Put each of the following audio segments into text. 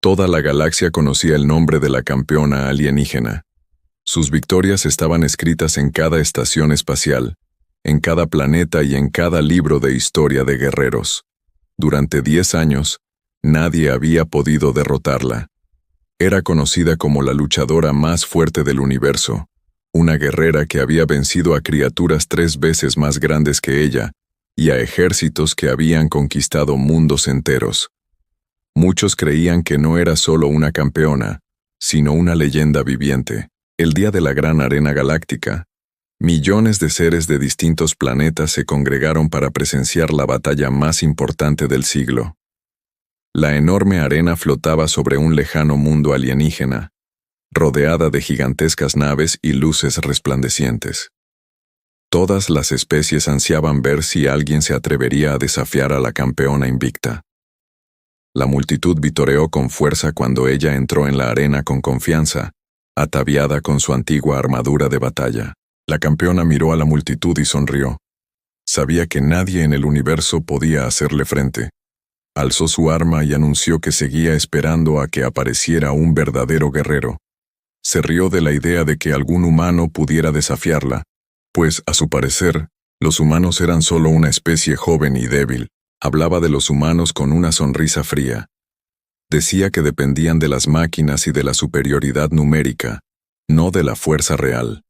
Toda la galaxia conocía el nombre de la campeona alienígena. Sus victorias estaban escritas en cada estación espacial, en cada planeta y en cada libro de historia de guerreros. Durante 10 años, nadie había podido derrotarla. Era conocida como la luchadora más fuerte del universo, una guerrera que había vencido a criaturas 3 veces más grandes que ella y a ejércitos que habían conquistado mundos enteros. Muchos creían que no era solo una campeona, sino una leyenda viviente. El día de la gran arena galáctica, millones de seres de distintos planetas se congregaron para presenciar la batalla más importante del siglo. La enorme arena flotaba sobre un lejano mundo alienígena, rodeada de gigantescas naves y luces resplandecientes. Todas las especies ansiaban ver si alguien se atrevería a desafiar a la campeona invicta. La multitud vitoreó con fuerza cuando ella entró en la arena con confianza, ataviada con su antigua armadura de batalla. La campeona miró a la multitud y sonrió. Sabía que nadie en el universo podía hacerle frente. Alzó su arma y anunció que seguía esperando a que apareciera un verdadero guerrero. Se rió de la idea de que algún humano pudiera desafiarla, pues, a su parecer, los humanos eran solo una especie joven y débil. Hablaba de los humanos con una sonrisa fría. Decía que dependían de las máquinas y de la superioridad numérica, no de la fuerza real.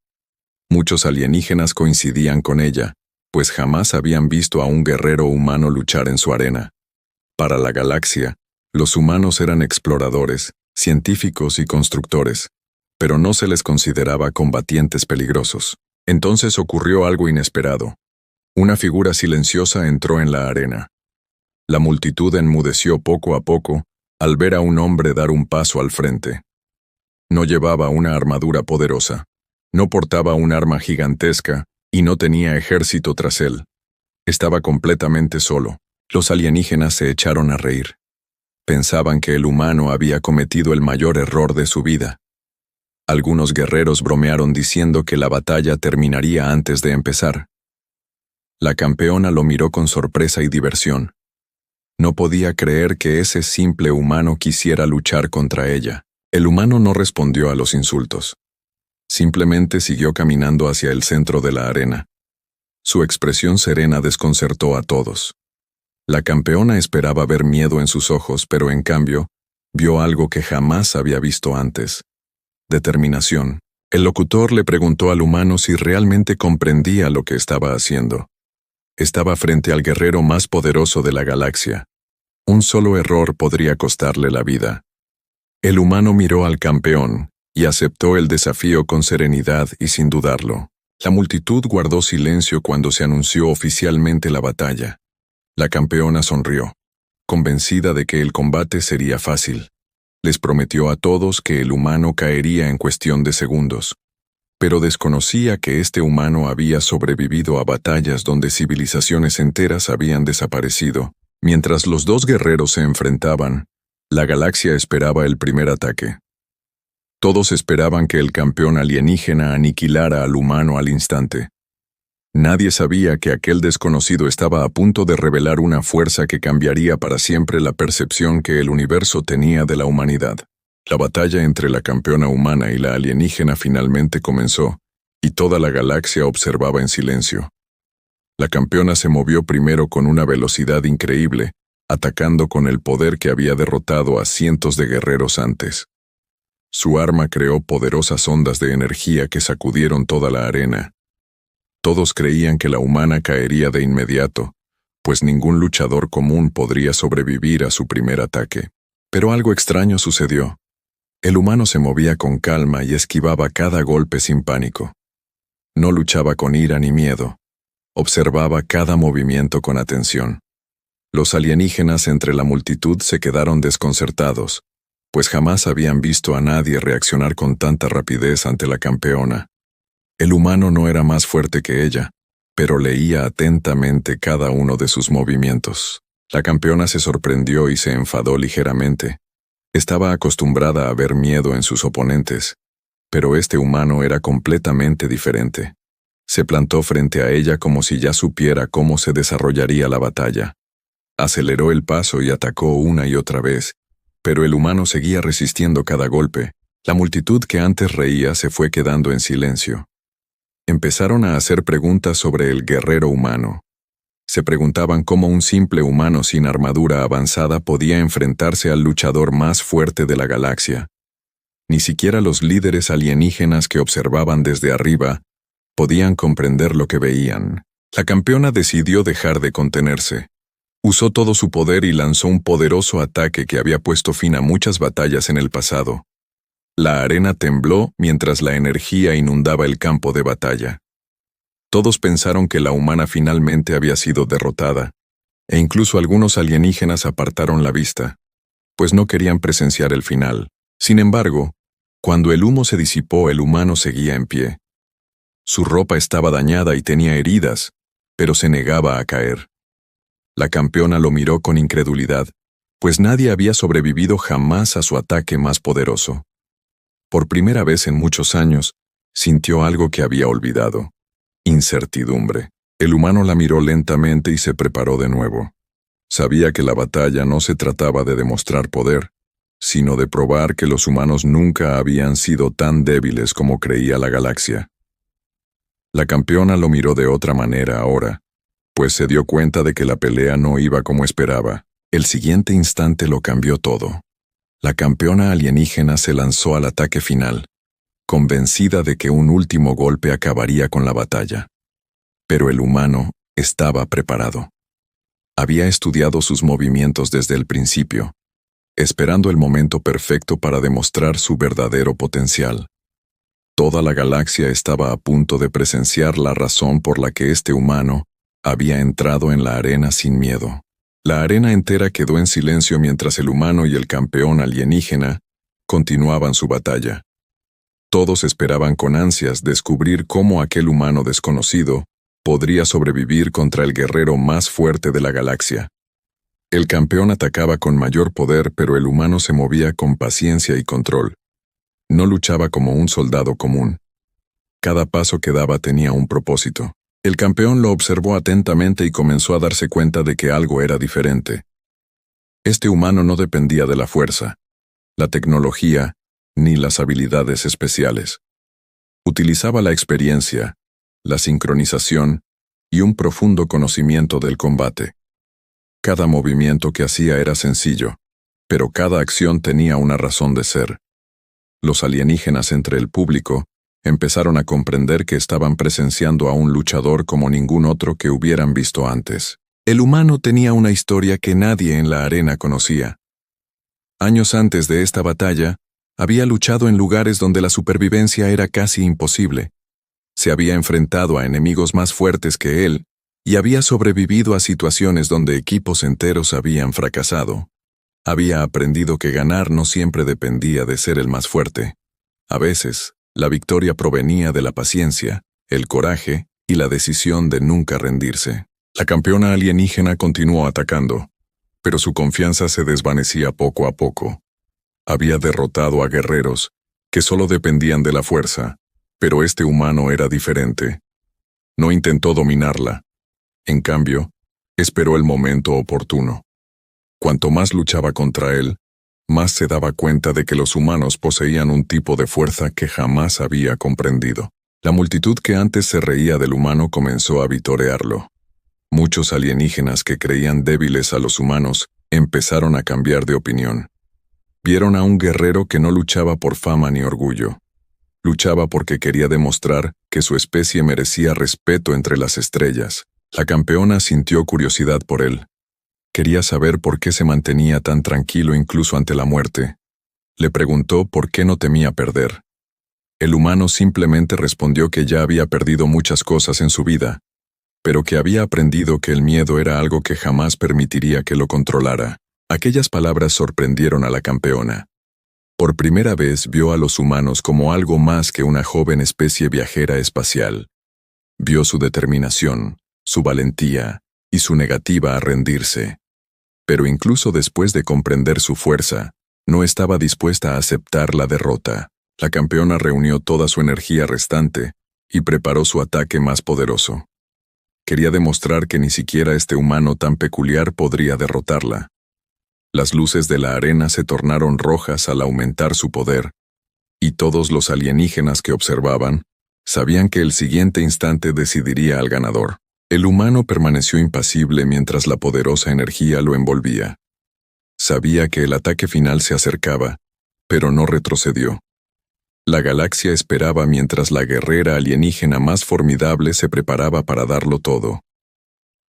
Muchos alienígenas coincidían con ella, pues jamás habían visto a un guerrero humano luchar en su arena. Para la galaxia, los humanos eran exploradores, científicos y constructores, pero no se les consideraba combatientes peligrosos. Entonces ocurrió algo inesperado. Una figura silenciosa entró en la arena. La multitud enmudeció poco a poco al ver a un hombre dar un paso al frente. No llevaba una armadura poderosa, no portaba un arma gigantesca y no tenía ejército tras él. Estaba completamente solo. Los alienígenas se echaron a reír. Pensaban que el humano había cometido el mayor error de su vida. Algunos guerreros bromearon diciendo que la batalla terminaría antes de empezar. La campeona lo miró con sorpresa y diversión. No podía creer que ese simple humano quisiera luchar contra ella. El humano no respondió a los insultos. Simplemente siguió caminando hacia el centro de la arena. Su expresión serena desconcertó a todos. La campeona esperaba ver miedo en sus ojos, pero en cambio, vio algo que jamás había visto antes. Determinación. El locutor le preguntó al humano si realmente comprendía lo que estaba haciendo. Estaba frente al guerrero más poderoso de la galaxia. Un solo error podría costarle la vida. El humano miró al campeón y aceptó el desafío con serenidad y sin dudarlo. La multitud guardó silencio cuando se anunció oficialmente la batalla. La campeona sonrió, convencida de que el combate sería fácil. Les prometió a todos que el humano caería en cuestión de segundos. Pero desconocía que este humano había sobrevivido a batallas donde civilizaciones enteras habían desaparecido. Mientras los dos guerreros se enfrentaban, la galaxia esperaba el primer ataque. Todos esperaban que el campeón alienígena aniquilara al humano al instante. Nadie sabía que aquel desconocido estaba a punto de revelar una fuerza que cambiaría para siempre la percepción que el universo tenía de la humanidad. La batalla entre la campeona humana y la alienígena finalmente comenzó, y toda la galaxia observaba en silencio. La campeona se movió primero con una velocidad increíble, atacando con el poder que había derrotado a cientos de guerreros antes. Su arma creó poderosas ondas de energía que sacudieron toda la arena. Todos creían que la humana caería de inmediato, pues ningún luchador común podría sobrevivir a su primer ataque. Pero algo extraño sucedió. El humano se movía con calma y esquivaba cada golpe sin pánico. No luchaba con ira ni miedo. Observaba cada movimiento con atención. Los alienígenas entre la multitud se quedaron desconcertados, pues jamás habían visto a nadie reaccionar con tanta rapidez ante la campeona. El humano no era más fuerte que ella, pero leía atentamente cada uno de sus movimientos. La campeona se sorprendió y se enfadó ligeramente. Estaba acostumbrada a ver miedo en sus oponentes, pero este humano era completamente diferente. Se plantó frente a ella como si ya supiera cómo se desarrollaría la batalla. Aceleró el paso y atacó una y otra vez, Pero el humano seguía resistiendo cada golpe. La multitud que antes reía se fue quedando en silencio. Empezaron a hacer preguntas sobre el guerrero humano. Se preguntaban cómo un simple humano sin armadura avanzada podía enfrentarse al luchador más fuerte de la galaxia. Ni siquiera los líderes alienígenas que observaban desde arriba podían comprender lo que veían. La campeona decidió dejar de contenerse. Usó todo su poder y lanzó un poderoso ataque que había puesto fin a muchas batallas en el pasado. La arena tembló mientras la energía inundaba el campo de batalla. Todos pensaron que la humana finalmente había sido derrotada, e incluso algunos alienígenas apartaron la vista, pues no querían presenciar el final. Sin embargo, cuando el humo se disipó, el humano seguía en pie. Su ropa estaba dañada y tenía heridas, pero se negaba a caer. La campeona lo miró con incredulidad, pues nadie había sobrevivido jamás a su ataque más poderoso. Por primera vez en muchos años, sintió algo que había olvidado: incertidumbre. El humano la miró lentamente y se preparó de nuevo. Sabía que la batalla no se trataba de demostrar poder, sino de probar que los humanos nunca habían sido tan débiles como creía la galaxia. La campeona lo miró de otra manera ahora, pues se dio cuenta de que la pelea no iba como esperaba. El siguiente instante lo cambió todo. La campeona alienígena se lanzó al ataque final, convencida de que un último golpe acabaría con la batalla. Pero el humano estaba preparado. Había estudiado sus movimientos desde el principio, esperando el momento perfecto para demostrar su verdadero potencial. Toda la galaxia estaba a punto de presenciar la razón por la que este humano había entrado en la arena sin miedo. La arena entera quedó en silencio mientras el humano y el campeón alienígena continuaban su batalla. Todos esperaban con ansias descubrir cómo aquel humano desconocido podría sobrevivir contra el guerrero más fuerte de la galaxia. El campeón atacaba con mayor poder, pero el humano se movía con paciencia y control. No luchaba como un soldado común. Cada paso que daba tenía un propósito. El campeón lo observó atentamente y comenzó a darse cuenta de que algo era diferente. Este humano no dependía de la fuerza, la tecnología, ni las habilidades especiales. Utilizaba la experiencia, la sincronización y un profundo conocimiento del combate. Cada movimiento que hacía era sencillo, pero cada acción tenía una razón de ser. Los alienígenas entre el público empezaron a comprender que estaban presenciando a un luchador como ningún otro que hubieran visto antes. El humano tenía una historia que nadie en la arena conocía. Años antes de esta batalla, había luchado en lugares donde la supervivencia era casi imposible. Se había enfrentado a enemigos más fuertes que él, y había sobrevivido a situaciones donde equipos enteros habían fracasado. Había aprendido que ganar no siempre dependía de ser el más fuerte. A veces, la victoria provenía de la paciencia, el coraje y la decisión de nunca rendirse. La campeona alienígena continuó atacando, pero su confianza se desvanecía poco a poco. Había derrotado a guerreros que solo dependían de la fuerza, pero este humano era diferente. No intentó dominarla. En cambio, esperó el momento oportuno. Cuanto más luchaba contra él, más se daba cuenta de que los humanos poseían un tipo de fuerza que jamás había comprendido. La multitud que antes se reía del humano comenzó a vitorearlo. Muchos alienígenas que creían débiles a los humanos empezaron a cambiar de opinión. Vieron a un guerrero que no luchaba por fama ni orgullo. Luchaba porque quería demostrar que su especie merecía respeto entre las estrellas. La campeona sintió curiosidad por él. Quería saber por qué se mantenía tan tranquilo incluso ante la muerte. Le preguntó por qué no temía perder. El humano simplemente respondió que ya había perdido muchas cosas en su vida, pero que había aprendido que el miedo era algo que jamás permitiría que lo controlara. Aquellas palabras sorprendieron a la campeona. Por primera vez vio a los humanos como algo más que una joven especie viajera espacial. Vio su determinación, su valentía y su negativa a rendirse. Pero incluso después de comprender su fuerza, no estaba dispuesta a aceptar la derrota. La campeona reunió toda su energía restante y preparó su ataque más poderoso. Quería demostrar que ni siquiera este humano tan peculiar podría derrotarla. Las luces de la arena se tornaron rojas al aumentar su poder, y todos los alienígenas que observaban sabían que el siguiente instante decidiría al ganador. El humano permaneció impasible mientras la poderosa energía lo envolvía. Sabía que el ataque final se acercaba, pero no retrocedió. La galaxia esperaba mientras la guerrera alienígena más formidable se preparaba para darlo todo.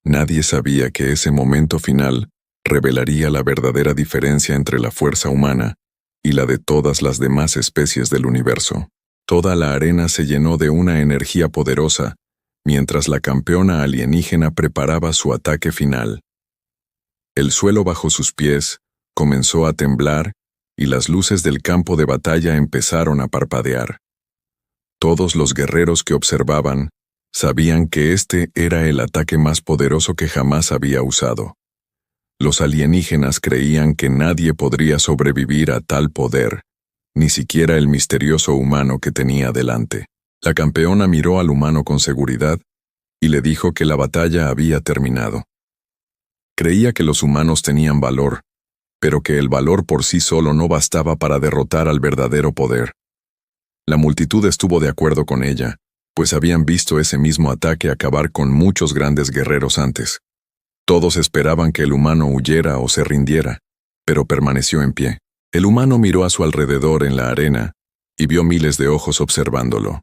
Nadie sabía que ese momento final revelaría la verdadera diferencia entre la fuerza humana y la de todas las demás especies del universo. Toda la arena se llenó de una energía poderosa, mientras la campeona alienígena preparaba su ataque final. El suelo bajo sus pies comenzó a temblar y las luces del campo de batalla empezaron a parpadear. Todos los guerreros que observaban sabían que este era el ataque más poderoso que jamás había usado. Los alienígenas creían que nadie podría sobrevivir a tal poder, ni siquiera el misterioso humano que tenía delante. La campeona miró al humano con seguridad y le dijo que la batalla había terminado. Creía que los humanos tenían valor, pero que el valor por sí solo no bastaba para derrotar al verdadero poder. La multitud estuvo de acuerdo con ella, pues habían visto ese mismo ataque acabar con muchos grandes guerreros antes. Todos esperaban que el humano huyera o se rindiera, pero permaneció en pie. El humano miró a su alrededor en la arena y vio miles de ojos observándolo.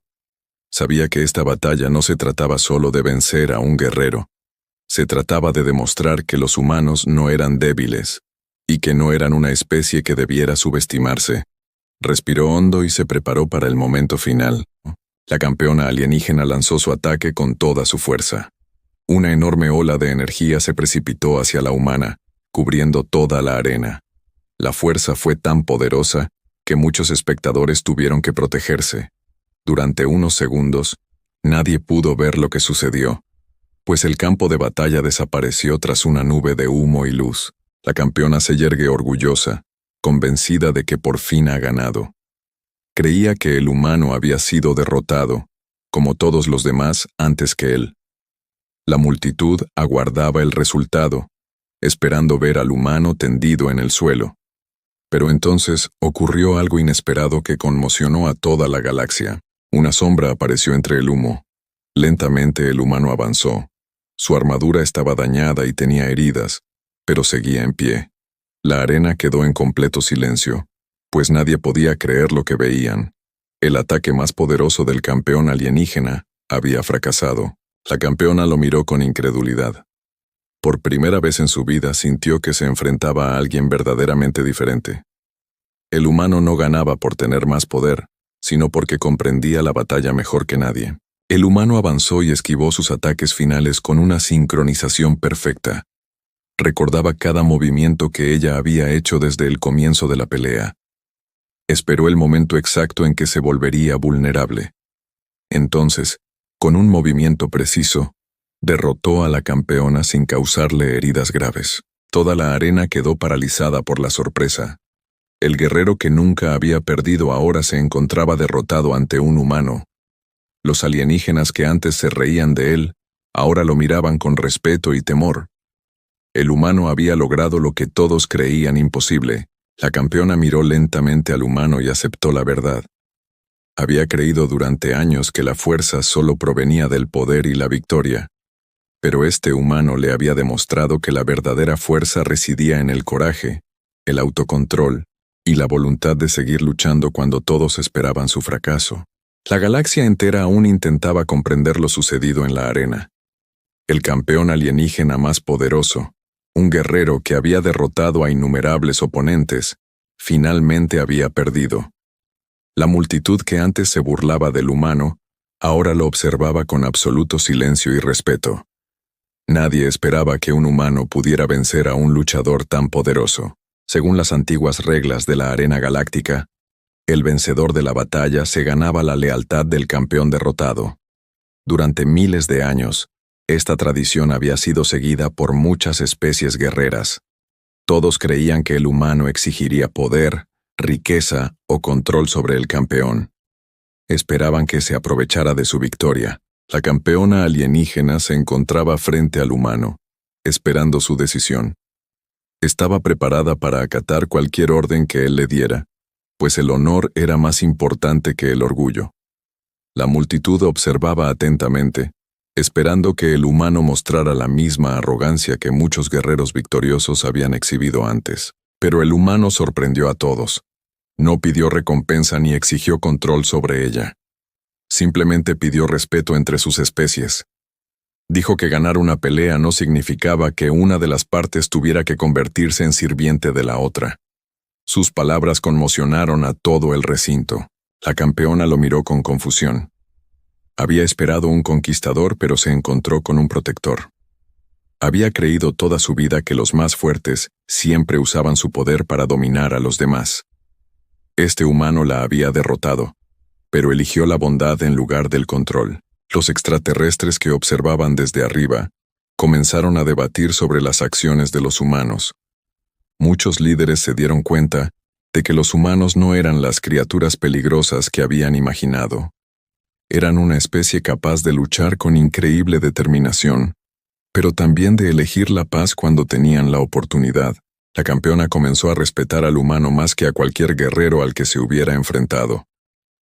Sabía que esta batalla no se trataba solo de vencer a un guerrero. Se trataba de demostrar que los humanos no eran débiles y que no eran una especie que debiera subestimarse. Respiró hondo y se preparó para el momento final. La campeona alienígena lanzó su ataque con toda su fuerza. Una enorme ola de energía se precipitó hacia la humana, cubriendo toda la arena. La fuerza fue tan poderosa que muchos espectadores tuvieron que protegerse. Durante unos segundos, nadie pudo ver lo que sucedió, pues el campo de batalla desapareció tras una nube de humo y luz. La campeona se yergue orgullosa, convencida de que por fin ha ganado. Creía que el humano había sido derrotado, como todos los demás antes que él. La multitud aguardaba el resultado, esperando ver al humano tendido en el suelo. Pero entonces ocurrió algo inesperado que conmocionó a toda la galaxia. Una sombra apareció entre el humo. Lentamente el humano avanzó. Su armadura estaba dañada y tenía heridas, pero seguía en pie. La arena quedó en completo silencio, pues nadie podía creer lo que veían. El ataque más poderoso del campeón alienígena había fracasado. La campeona lo miró con incredulidad. Por primera vez en su vida sintió que se enfrentaba a alguien verdaderamente diferente. El humano no ganaba por tener más poder, sino porque comprendía la batalla mejor que nadie. El humano avanzó y esquivó sus ataques finales con una sincronización perfecta. Recordaba cada movimiento que ella había hecho desde el comienzo de la pelea. Esperó el momento exacto en que se volvería vulnerable. Entonces, con un movimiento preciso, derrotó a la campeona sin causarle heridas graves. Toda la arena quedó paralizada por la sorpresa. El guerrero que nunca había perdido ahora se encontraba derrotado ante un humano. Los alienígenas que antes se reían de él, ahora lo miraban con respeto y temor. El humano había logrado lo que todos creían imposible. La campeona miró lentamente al humano y aceptó la verdad. Había creído durante años que la fuerza solo provenía del poder y la victoria, pero este humano le había demostrado que la verdadera fuerza residía en el coraje, el autocontrol y la voluntad de seguir luchando cuando todos esperaban su fracaso. La galaxia entera aún intentaba comprender lo sucedido en la arena. El campeón alienígena más poderoso, un guerrero que había derrotado a innumerables oponentes, finalmente había perdido. La multitud que antes se burlaba del humano, ahora lo observaba con absoluto silencio y respeto. Nadie esperaba que un humano pudiera vencer a un luchador tan poderoso. Según las antiguas reglas de la arena galáctica, el vencedor de la batalla se ganaba la lealtad del campeón derrotado. Durante miles de años, esta tradición había sido seguida por muchas especies guerreras. Todos creían que el humano exigiría poder, riqueza o control sobre el campeón. Esperaban que se aprovechara de su victoria. La campeona alienígena se encontraba frente al humano, esperando su decisión. Estaba preparada para acatar cualquier orden que él le diera, pues el honor era más importante que el orgullo. La multitud observaba atentamente, esperando que el humano mostrara la misma arrogancia que muchos guerreros victoriosos habían exhibido antes. Pero el humano sorprendió a todos. No pidió recompensa ni exigió control sobre ella. Simplemente pidió respeto entre sus especies. Dijo que ganar una pelea no significaba que una de las partes tuviera que convertirse en sirviente de la otra. Sus palabras conmocionaron a todo el recinto. La campeona lo miró con confusión. Había esperado un conquistador, pero se encontró con un protector. Había creído toda su vida que los más fuertes siempre usaban su poder para dominar a los demás. Este humano la había derrotado, pero eligió la bondad en lugar del control. Los extraterrestres que observaban desde arriba comenzaron a debatir sobre las acciones de los humanos. Muchos líderes se dieron cuenta de que los humanos no eran las criaturas peligrosas que habían imaginado. Eran una especie capaz de luchar con increíble determinación, pero también de elegir la paz cuando tenían la oportunidad. La campeona comenzó a respetar al humano más que a cualquier guerrero al que se hubiera enfrentado.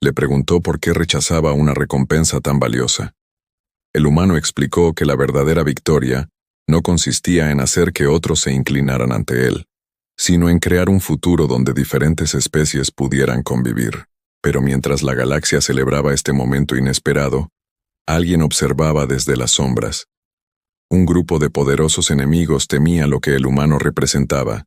Le preguntó por qué rechazaba una recompensa tan valiosa. El humano explicó que la verdadera victoria no consistía en hacer que otros se inclinaran ante él, sino en crear un futuro donde diferentes especies pudieran convivir. Pero mientras la galaxia celebraba este momento inesperado, alguien observaba desde las sombras. Un grupo de poderosos enemigos temía lo que el humano representaba.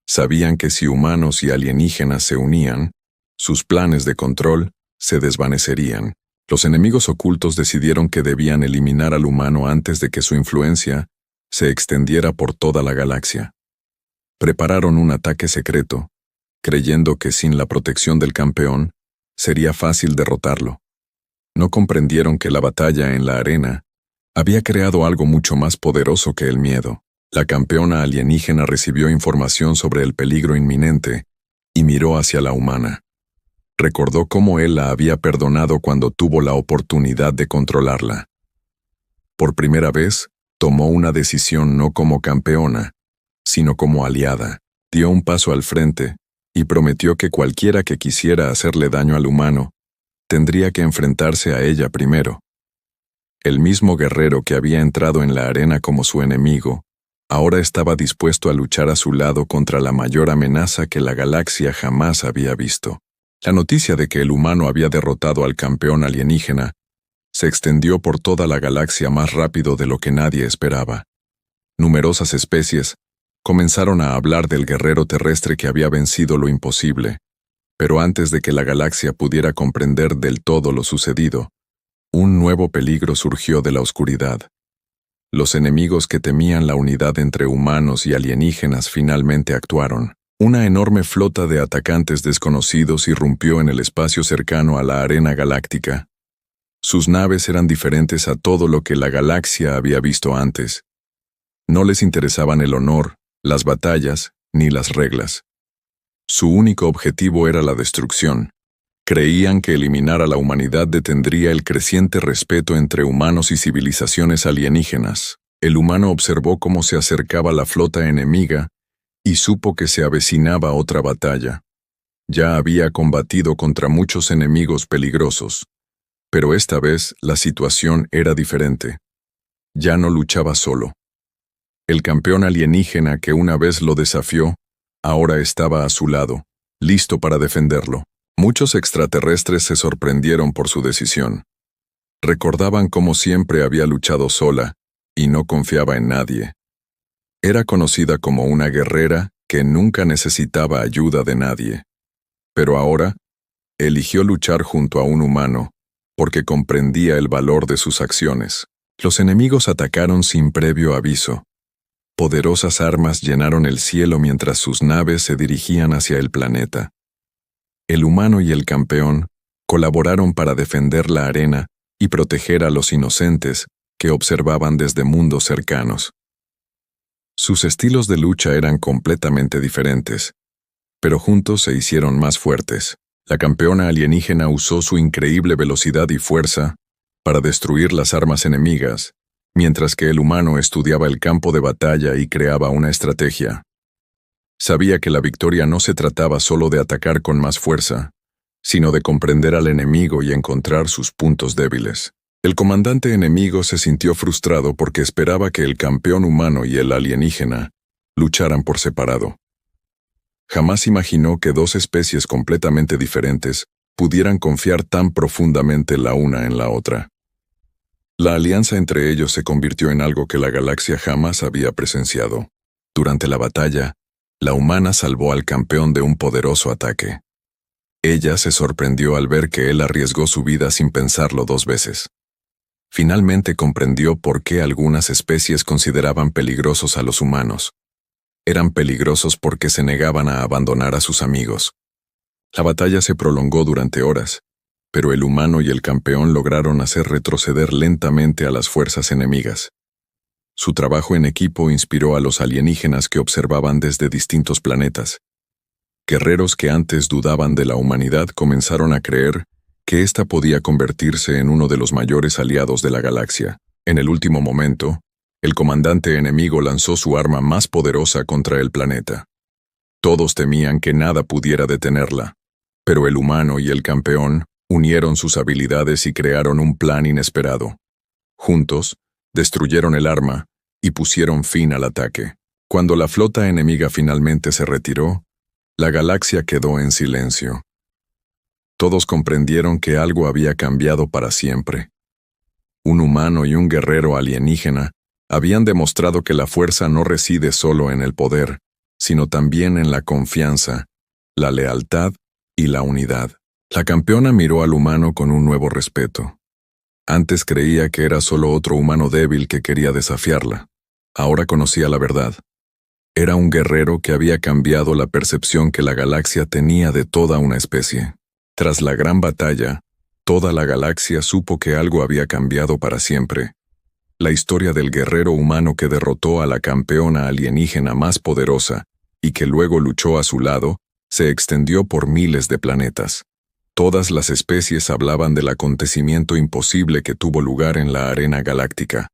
Sabían que si humanos y alienígenas se unían, sus planes de control se desvanecerían. Los enemigos ocultos decidieron que debían eliminar al humano antes de que su influencia se extendiera por toda la galaxia. Prepararon un ataque secreto, creyendo que sin la protección del campeón, sería fácil derrotarlo. No comprendieron que la batalla en la arena había creado algo mucho más poderoso que el miedo. La campeona alienígena recibió información sobre el peligro inminente y miró hacia la humana. Recordó cómo él la había perdonado cuando tuvo la oportunidad de controlarla. Por primera vez, tomó una decisión no como campeona, sino como aliada. Dio un paso al frente y prometió que cualquiera que quisiera hacerle daño al humano, tendría que enfrentarse a ella primero. El mismo guerrero que había entrado en la arena como su enemigo, ahora estaba dispuesto a luchar a su lado contra la mayor amenaza que la galaxia jamás había visto. La noticia de que el humano había derrotado al campeón alienígena se extendió por toda la galaxia más rápido de lo que nadie esperaba. Numerosas especies comenzaron a hablar del guerrero terrestre que había vencido lo imposible, pero antes de que la galaxia pudiera comprender del todo lo sucedido, un nuevo peligro surgió de la oscuridad. Los enemigos que temían la unidad entre humanos y alienígenas finalmente actuaron. Una enorme flota de atacantes desconocidos irrumpió en el espacio cercano a la arena galáctica. Sus naves eran diferentes a todo lo que la galaxia había visto antes. No les interesaban el honor, las batallas, ni las reglas. Su único objetivo era la destrucción. Creían que eliminar a la humanidad detendría el creciente respeto entre humanos y civilizaciones alienígenas. El humano observó cómo se acercaba la flota enemiga y supo que se avecinaba otra batalla. Ya había combatido contra muchos enemigos peligrosos, pero esta vez la situación era diferente. Ya no luchaba solo. El campeón alienígena que una vez lo desafió, ahora estaba a su lado, listo para defenderlo. Muchos extraterrestres se sorprendieron por su decisión. Recordaban cómo siempre había luchado sola y no confiaba en nadie. Era conocida como una guerrera que nunca necesitaba ayuda de nadie. Pero ahora, eligió luchar junto a un humano, porque comprendía el valor de sus acciones. Los enemigos atacaron sin previo aviso. Poderosas armas llenaron el cielo mientras sus naves se dirigían hacia el planeta. El humano y el campeón colaboraron para defender la arena y proteger a los inocentes que observaban desde mundos cercanos. Sus estilos de lucha eran completamente diferentes, pero juntos se hicieron más fuertes. La campeona alienígena usó su increíble velocidad y fuerza para destruir las armas enemigas, mientras que el humano estudiaba el campo de batalla y creaba una estrategia. Sabía que la victoria no se trataba solo de atacar con más fuerza, sino de comprender al enemigo y encontrar sus puntos débiles. El comandante enemigo se sintió frustrado porque esperaba que el campeón humano y el alienígena lucharan por separado. Jamás imaginó que dos especies completamente diferentes pudieran confiar tan profundamente la una en la otra. La alianza entre ellos se convirtió en algo que la galaxia jamás había presenciado. Durante la batalla, la humana salvó al campeón de un poderoso ataque. Ella se sorprendió al ver que él arriesgó su vida sin pensarlo dos veces. Finalmente comprendió por qué algunas especies consideraban peligrosos a los humanos. Eran peligrosos porque se negaban a abandonar a sus amigos. La batalla se prolongó durante horas, pero el humano y el campeón lograron hacer retroceder lentamente a las fuerzas enemigas. Su trabajo en equipo inspiró a los alienígenas que observaban desde distintos planetas. Guerreros que antes dudaban de la humanidad comenzaron a creer que ésta podía convertirse en uno de los mayores aliados de la galaxia. En el último momento, el comandante enemigo lanzó su arma más poderosa contra el planeta. Todos temían que nada pudiera detenerla, pero el humano y el campeón unieron sus habilidades y crearon un plan inesperado. Juntos, destruyeron el arma y pusieron fin al ataque. Cuando la flota enemiga finalmente se retiró, la galaxia quedó en silencio. Todos comprendieron que algo había cambiado para siempre. Un humano y un guerrero alienígena habían demostrado que la fuerza no reside solo en el poder, sino también en la confianza, la lealtad y la unidad. La campeona miró al humano con un nuevo respeto. Antes creía que era solo otro humano débil que quería desafiarla. Ahora conocía la verdad. Era un guerrero que había cambiado la percepción que la galaxia tenía de toda una especie. Tras la gran batalla, toda la galaxia supo que algo había cambiado para siempre. La historia del guerrero humano que derrotó a la campeona alienígena más poderosa y que luego luchó a su lado, se extendió por miles de planetas. Todas las especies hablaban del acontecimiento imposible que tuvo lugar en la arena galáctica.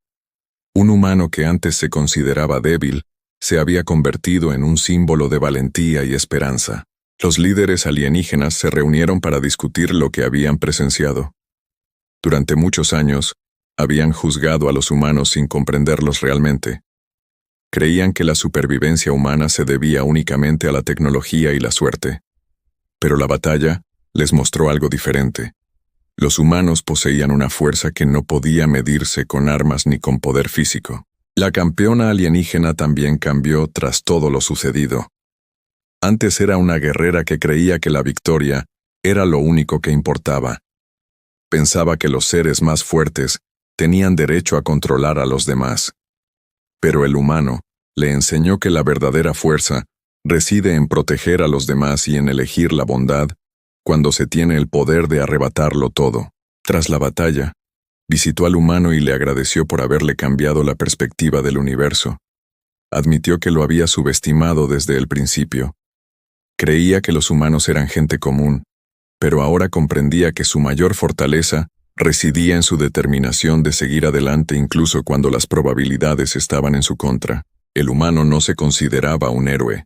Un humano que antes se consideraba débil, se había convertido en un símbolo de valentía y esperanza. Los líderes alienígenas se reunieron para discutir lo que habían presenciado. Durante muchos años, habían juzgado a los humanos sin comprenderlos realmente. Creían que la supervivencia humana se debía únicamente a la tecnología y la suerte. Pero la batalla les mostró algo diferente. Los humanos poseían una fuerza que no podía medirse con armas ni con poder físico. La campeona alienígena también cambió tras todo lo sucedido. Antes era una guerrera que creía que la victoria era lo único que importaba. Pensaba que los seres más fuertes tenían derecho a controlar a los demás. Pero el humano le enseñó que la verdadera fuerza reside en proteger a los demás y en elegir la bondad cuando se tiene el poder de arrebatarlo todo. Tras la batalla, visitó al humano y le agradeció por haberle cambiado la perspectiva del universo. Admitió que lo había subestimado desde el principio. Creía que los humanos eran gente común, pero ahora comprendía que su mayor fortaleza residía en su determinación de seguir adelante incluso cuando las probabilidades estaban en su contra. El humano no se consideraba un héroe.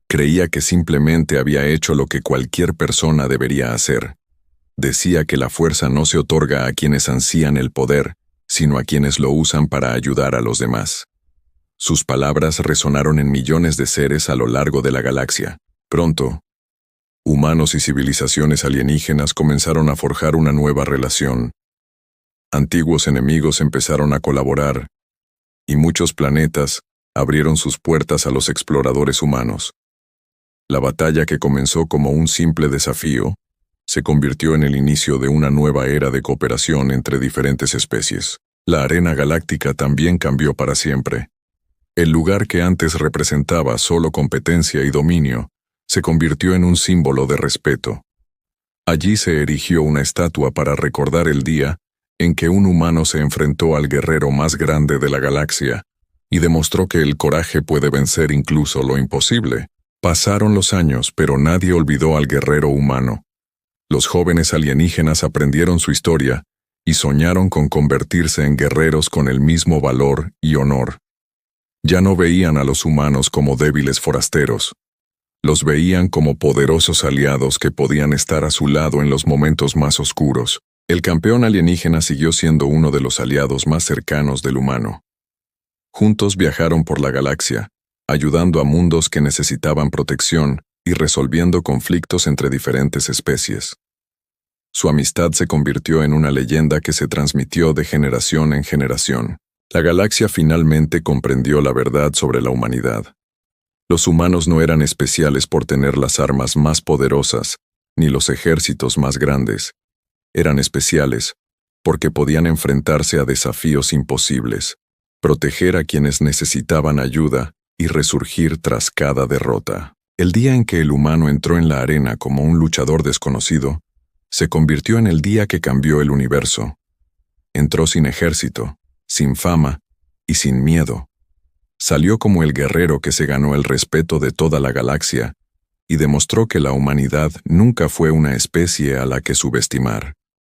Creía que simplemente había hecho lo que cualquier persona debería hacer. Decía que la fuerza no se otorga a quienes ansían el poder, sino a quienes lo usan para ayudar a los demás. Sus palabras resonaron en millones de seres a lo largo de la galaxia. Pronto, humanos y civilizaciones alienígenas comenzaron a forjar una nueva relación. Antiguos enemigos empezaron a colaborar, y muchos planetas abrieron sus puertas a los exploradores humanos. La batalla que comenzó como un simple desafío, se convirtió en el inicio de una nueva era de cooperación entre diferentes especies. La arena galáctica también cambió para siempre. El lugar que antes representaba solo competencia y dominio, se convirtió en un símbolo de respeto. Allí se erigió una estatua para recordar el día en que un humano se enfrentó al guerrero más grande de la galaxia y demostró que el coraje puede vencer incluso lo imposible. Pasaron los años, pero nadie olvidó al guerrero humano. Los jóvenes alienígenas aprendieron su historia y soñaron con convertirse en guerreros con el mismo valor y honor. Ya no veían a los humanos como débiles forasteros, Los veían como poderosos aliados que podían estar a su lado en los momentos más oscuros. El campeón alienígena siguió siendo uno de los aliados más cercanos del humano. Juntos viajaron por la galaxia, ayudando a mundos que necesitaban protección y resolviendo conflictos entre diferentes especies. Su amistad se convirtió en una leyenda que se transmitió de generación en generación. La galaxia finalmente comprendió la verdad sobre la humanidad. Los humanos no eran especiales por tener las armas más poderosas, ni los ejércitos más grandes. Eran especiales porque podían enfrentarse a desafíos imposibles, proteger a quienes necesitaban ayuda y resurgir tras cada derrota. El día en que el humano entró en la arena como un luchador desconocido, se convirtió en el día que cambió el universo. Entró sin ejército, sin fama y sin miedo. Salió como el guerrero que se ganó el respeto de toda la galaxia y demostró que la humanidad nunca fue una especie a la que subestimar.